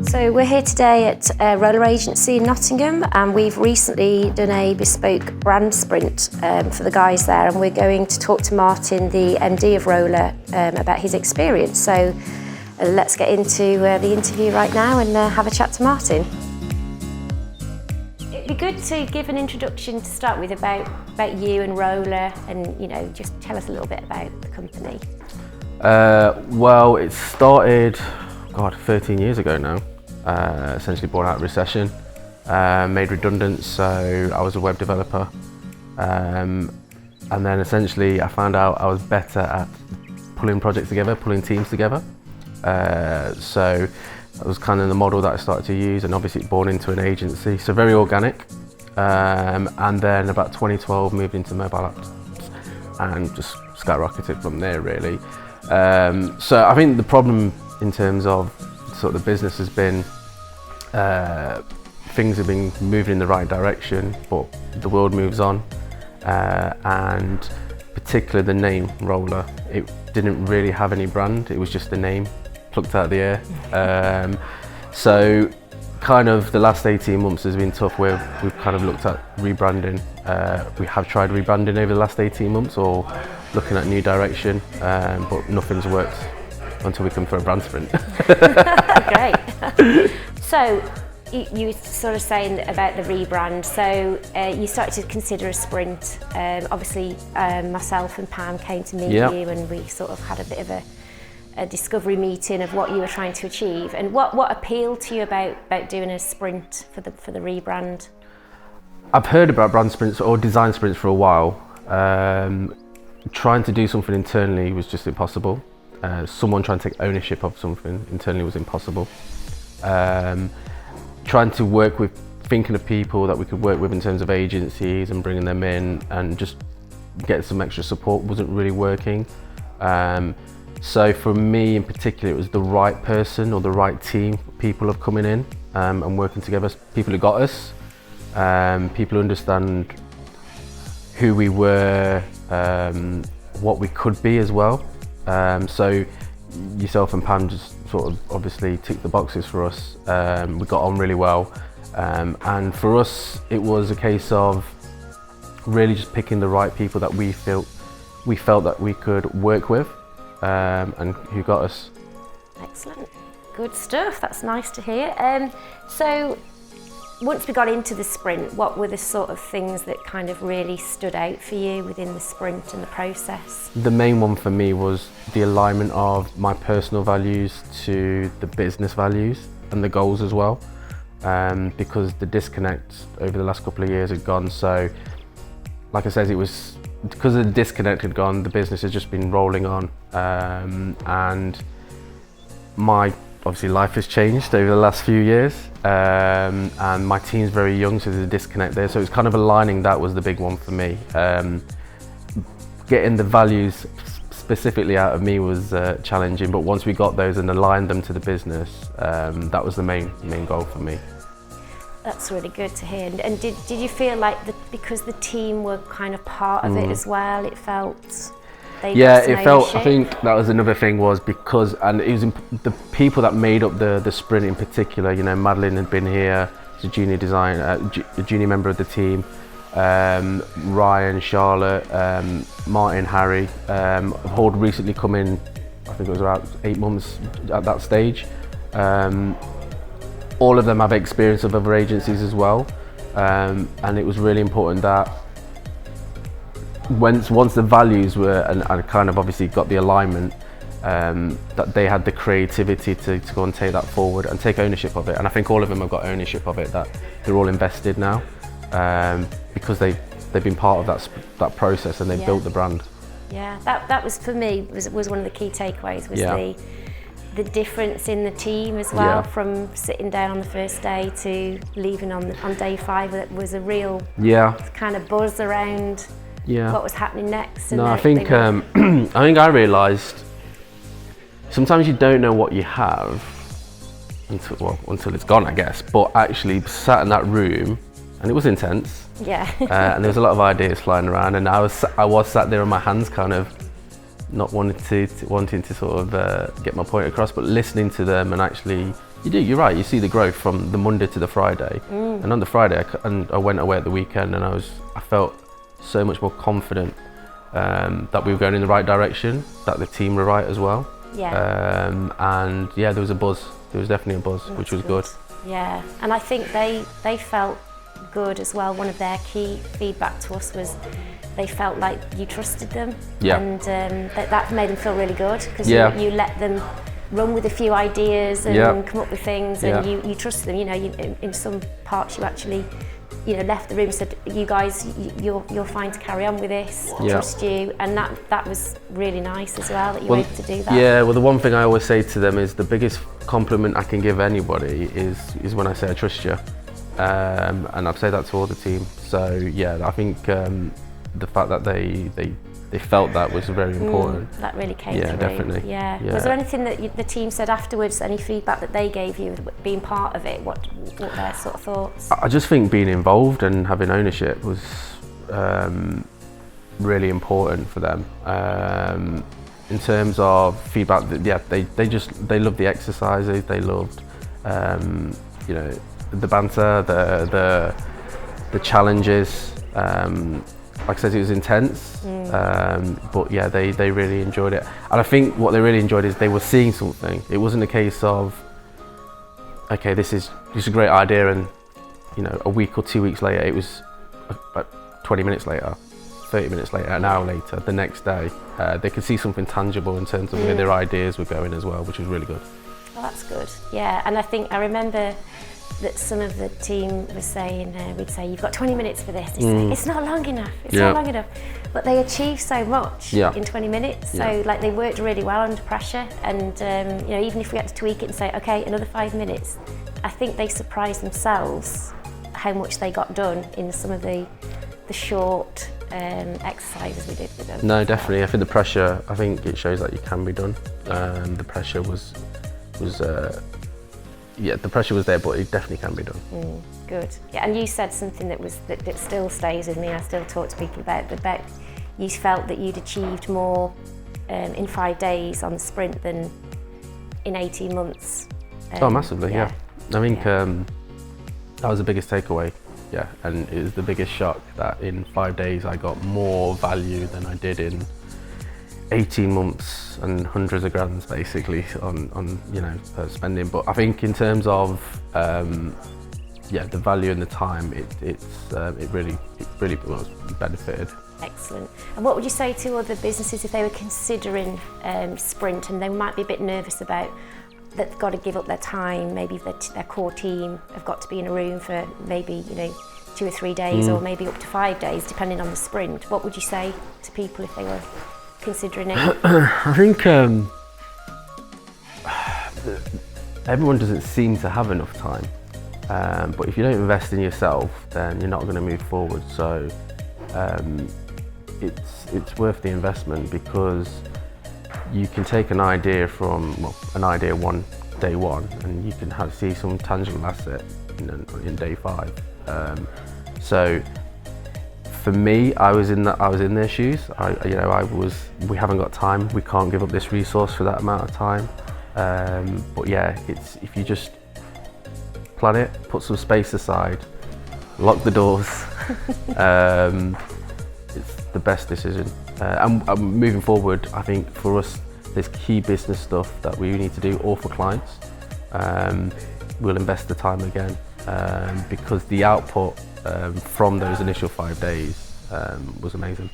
So we're here today at a roller agency in Nottingham, and we've recently done a bespoke brand sprint for the guys there, and we're going to talk to Martin, the MD of Roller, about his experience. So let's get into the interview right now and have a chat to Martin. It'd be good to give an introduction to start with about you and Roller, and just tell us a little bit about the company. Well, it started 13 years ago now. Essentially born out of recession, made redundant, so I was a web developer, and then essentially I found out I was better at pulling projects together, pulling teams together, so that was kind of the model that I started to use, and obviously born into an agency, so very organic, and then about 2012 moved into mobile apps and just skyrocketed from there really. So I think the problem in terms of sort of the business has been things have been moving in the right direction, but the world moves on, and particularly the name Roller, it didn't really have any brand, it was just a name plucked out of the air. So kind of the last 18 months has been tough, where we've kind of looked at rebranding. We have tried rebranding over the last 18 months or looking at new direction, but nothing's worked until we come for a brand sprint. Great. So you were sort of saying about the rebrand, so you started to consider a sprint. Obviously myself and Pam came to meet you, and we sort of had a bit of a discovery meeting of what you were trying to achieve, and what appealed to you about doing a sprint for the rebrand. I've heard about brand sprints or design sprints for a while. Trying to do something internally was just impossible. Someone trying to take ownership of something internally was impossible. Trying to work with, thinking of people that we could work with in terms of agencies and bringing them in and just get some extra support wasn't really working. So for me in particular, it was the right person or the right team, people of coming in and working together, people who got us, people who understand who we were, what we could be as well. So yourself and Pam just sort of obviously ticked the boxes for us. We got on really well, and for us it was a case of really just picking the right people that we felt that we could work with, and who got us. Excellent, good stuff. That's nice to hear. So once we got into the sprint, what were the sort of things that kind of really stood out for you within the sprint and the process? The main one for me was the alignment of my personal values to the business values and the goals as well, because the disconnect over the last couple of years had gone. So like I said, it was because the disconnect had gone, the business has just been rolling on, and my obviously life has changed over the last few years, and my team's very young, so there's a disconnect there. So it's kind of aligning, that was the big one for me. Getting the values specifically out of me was challenging, but once we got those and aligned them to the business, that was the main goal for me. That's really good to hear. And did you feel like because the team were kind of part of it as well, it felt it felt, I think that was another thing, was because, and it was the people that made up the sprint in particular, Madeline had been here as a junior designer, a junior member of the team, Ryan, Charlotte, Martin, Harry, have all recently come in, I think it was about 8 months at that stage. All of them have experience of other agencies as well, and it was really important that once the values were, and I kind of obviously got the alignment, that they had the creativity to go and take that forward and take ownership of it. And I think all of them have got ownership of it, that they're all invested now, because they've been part of that process, and they built the brand. Yeah, that was for me was one of the key takeaways, was the difference in the team as well, from sitting down on the first day to leaving on day 5. It was a real kind of buzz around what was happening next. No, I think I realised sometimes you don't know what you have until it's gone, I guess. But actually sat in that room, and it was intense. Yeah. And there was a lot of ideas flying around, and I was sat there on my hands, kind of not wanting to sort of get my point across, but listening to them and actually You do, you're right. You see the growth from the Monday to the Friday. And on the Friday, I went away at the weekend, and I felt so much more confident that we were going in the right direction, that the team were right as well. Yeah. And yeah, there was a buzz. There was definitely a buzz, which was good. Yeah, and I think they felt good as well. One of their key feedback to us was they felt like you trusted them. Yeah. And that made them feel really good, because you let them run with a few ideas and come up with things, and you trust them. You know, in some parts you actually, left the room and said, you guys, you're fine to carry on with this, trust you, and that was really nice as well, that you were able to do that. Yeah, well, the one thing I always say to them is the biggest compliment I can give anybody is when I say I trust you, and I've said that to all the team. So yeah, I think the fact that they felt that was very important. That really came through. Yeah, definitely. Yeah. Was there anything that the team said afterwards, any feedback that they gave you, being part of it, what their sort of thoughts? I just think being involved and having ownership was really important for them. In terms of feedback, they loved the exercises, they loved the banter, the challenges. Like I said, it was intense, but yeah, they really enjoyed it. And I think what they really enjoyed is they were seeing something. It wasn't a case of, okay, this is a great idea, and a week or 2 weeks later, it was about 20 minutes later, 30 minutes later, an hour later, the next day, they could see something tangible in terms of where their ideas were going as well, which was really good. Oh, that's good. Yeah, and I remember that some of the team was saying, we'd say, you've got 20 minutes for this. They'd say, it's not long enough, it's not long enough. But they achieved so much in 20 minutes. So like, they worked really well under pressure, and even if we had to tweak it and say, okay, another 5 minutes, I think they surprised themselves how much they got done in some of the short exercises we did with them. No, definitely. I think the pressure, I think it shows that you can be done. The pressure was the pressure was there, but it definitely can be done. Good. Yeah, and you said something that still stays with me. I still talk to people about you felt that you'd achieved more in 5 days on the sprint than in 18 months. Massively, yeah. I think that was the biggest takeaway. Yeah, and it was the biggest shock that in 5 days I got more value than I did in 18 months and hundreds of grands basically on spending. But I think in terms of the value and the time, it really was benefited. Excellent. And what would you say to other businesses if they were considering sprint and they might be a bit nervous about that they've got to give up their time, maybe their core team have got to be in a room for maybe 2 or 3 days or maybe up to 5 days depending on the sprint? What would you say to people if they were considering it? I think everyone doesn't seem to have enough time, but if you don't invest in yourself, then you're not going to move forward. So it's worth the investment, because you can take an idea day one, and you can see some tangible asset in day 5. So for me, I was in their shoes. We haven't got time. We can't give up this resource for that amount of time. But yeah, if you just plan it, put some space aside, lock the doors. It's the best decision. And moving forward, I think for us, there's key business stuff that we need to do, all for clients. We'll invest the time again, because the output from those initial 5 days was amazing.